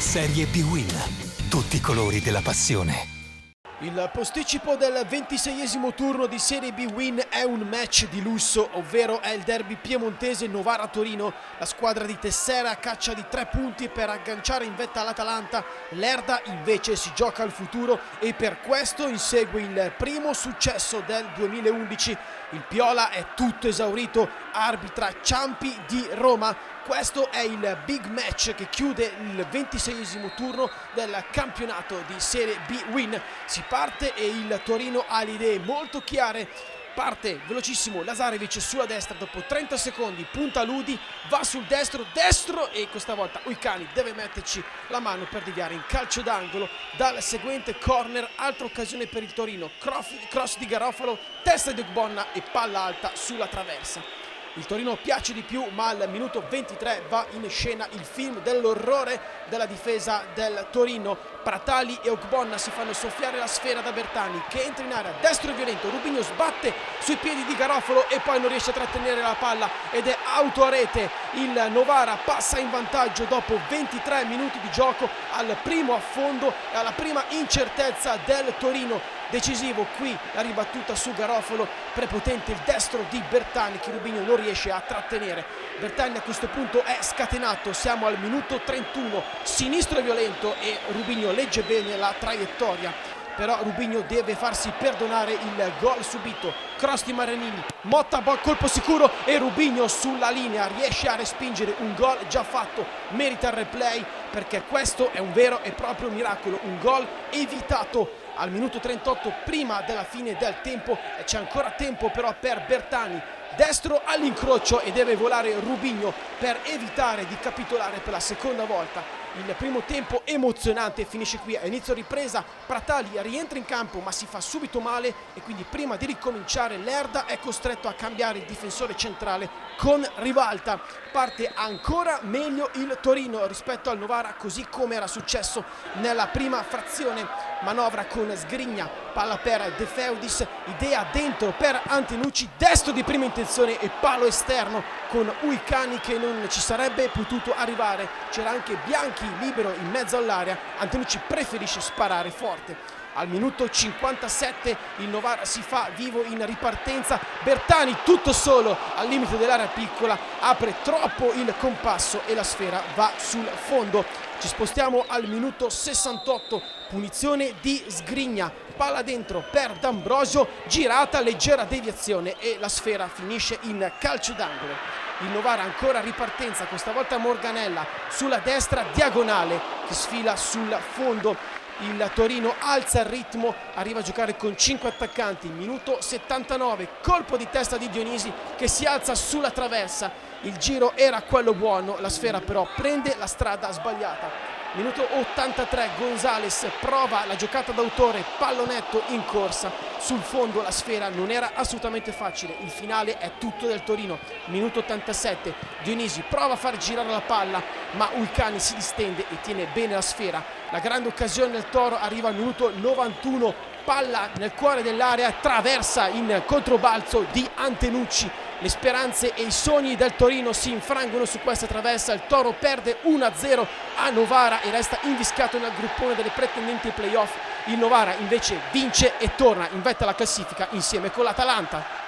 Serie B-Win. Tutti i colori della passione. Il posticipo del 26esimo turno di Serie B-Win è un match di lusso, ovvero è il derby piemontese Novara-Torino. La squadra di Tessera caccia di 3 punti per agganciare in vetta all'Atalanta. L'Erda invece si gioca al futuro e per questo insegue il primo successo del 2011. Il Piola è tutto esaurito, arbitra Ciampi di Roma. Questo è il big match che chiude il 26esimo turno del campionato di Serie B-Win. Si parte e il Torino ha le idee molto chiare. Parte velocissimo Lazarevic sulla destra, dopo 30 secondi punta Ludi, va sul destro e questa volta Uicani deve metterci la mano per deviare in calcio d'angolo dal seguente corner. Altra occasione per il Torino, cross di Garofalo, testa di Ogbonna e palla alta sulla traversa. Il Torino piace di più, ma al minuto 23 va in scena il film dell'orrore della difesa del Torino. Pratali e Ogbonna si fanno soffiare la sfera da Bertani, che entra in area, destro e violento. Rubinho sbatte sui piedi di Garofalo e poi non riesce a trattenere la palla ed è auto a rete. Il Novara passa in vantaggio dopo 23 minuti di gioco al primo affondo e alla prima incertezza del Torino. Decisivo qui la ribattuta su Garofalo, prepotente il destro di Bertani che Rubinho non riesce a trattenere. Bertani a questo punto è scatenato, siamo al minuto 31, sinistro e violento e Rubinho legge bene la traiettoria. Però Rubinho deve farsi perdonare il gol subito. Cross di Maranini, Motta colpo sicuro e Rubinho sulla linea riesce a respingere un gol già fatto. Merita il replay perché questo è un vero e proprio miracolo, un gol evitato al minuto 38 prima della fine del tempo. C'è ancora tempo però per Bertani, destro all'incrocio e deve volare Rubinho per evitare di capitolare per la seconda volta. Il primo tempo emozionante finisce qui, a inizio ripresa Pratali rientra in campo ma si fa subito male e quindi prima di ricominciare l'Erda è costretto a cambiare il difensore centrale con Rivalta. Parte ancora meglio il Torino rispetto al Novara, così come era successo nella prima frazione. Manovra con Sgrigna, palla per De Feudis, idea dentro per Antenucci, destro di prima intenzione e palo esterno con Uicani che non ci sarebbe potuto arrivare. C'era anche Bianchi libero in mezzo all'area, Antenucci preferisce sparare forte. Al minuto 57 il Novara si fa vivo in ripartenza, Bertani tutto solo al limite dell'area piccola, apre troppo il compasso e la sfera va sul fondo. Ci spostiamo al minuto 68, punizione di Sgrigna, palla dentro per D'Ambrosio, girata, leggera deviazione e la sfera finisce in calcio d'angolo. Il Novara ancora ripartenza, questa volta Morganella sulla destra, diagonale che sfila sul fondo. Il Torino alza il ritmo, arriva a giocare con 5 attaccanti. Minuto 79, colpo di testa di Dionisi che si alza sulla traversa. Il giro era quello buono, la sfera però prende la strada sbagliata. Minuto 83, Gonzales prova la giocata d'autore, pallonetto in corsa. Sul fondo la sfera non era assolutamente facile, il finale è tutto del Torino. Minuto 87, Dionisi prova a far girare la palla, ma Uicani si distende e tiene bene la sfera. La grande occasione del Toro arriva al minuto 91, palla nel cuore dell'area, traversa in controbalzo di Antenucci. Le speranze e i sogni del Torino si infrangono su questa traversa, il Toro perde 1-0 a Novara e resta invischiato nel gruppone delle pretendenti ai playoff. Il Novara invece vince e torna in vetta alla classifica insieme con l'Atalanta.